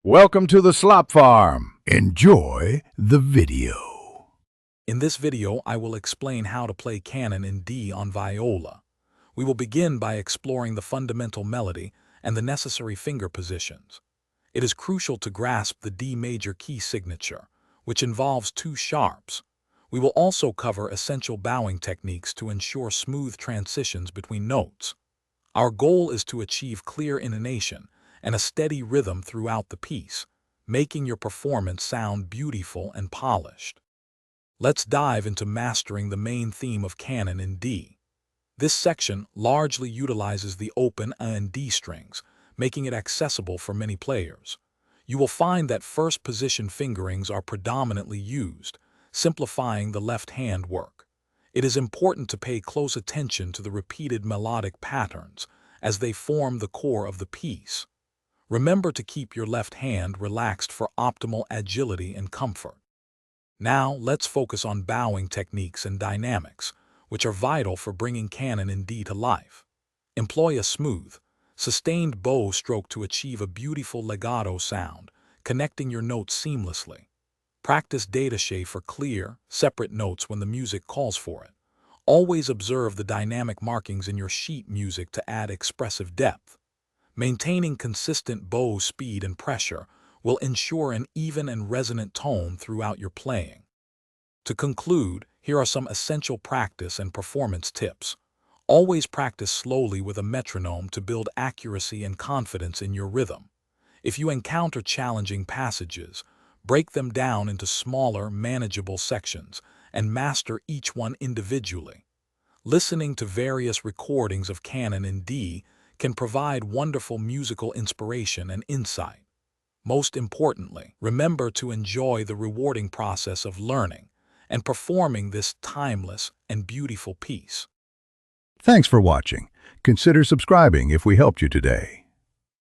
Welcome to the Slop Farm. Enjoy the video. In this video, I will explain how to play Canon in D on viola. We will begin by exploring the fundamental melody and the necessary finger positions. It is crucial to grasp the D major key signature, which involves two sharps. We will also cover essential bowing techniques to ensure smooth transitions between notes. Our goal is to achieve clear intonation and a steady rhythm throughout the piece, making your performance sound beautiful and polished. Let's dive into mastering the main theme of Canon in D. This section largely utilizes the open A and D strings, making it accessible for many players. You will find that first position fingerings are predominantly used, simplifying the left hand work. It is important to pay close attention to the repeated melodic patterns as they form the core of the piece. Remember to keep your left hand relaxed for optimal agility and comfort. Now, let's focus on bowing techniques and dynamics, which are vital for bringing Canon in D to life. Employ a smooth, sustained bow stroke to achieve a beautiful legato sound, connecting your notes seamlessly. Practice détaché for clear, separate notes when the music calls for it. Always observe the dynamic markings in your sheet music to add expressive depth. Maintaining consistent bow speed and pressure will ensure an even and resonant tone throughout your playing. To conclude, here are some essential practice and performance tips. Always practice slowly with a metronome to build accuracy and confidence in your rhythm. If you encounter challenging passages, break them down into smaller, manageable sections and master each one individually. Listening to various recordings of Canon in D can provide wonderful musical inspiration and insight. Most importantly, remember to enjoy the rewarding process of learning and performing this timeless and beautiful piece. Thanks for watching. Consider subscribing if we helped you today.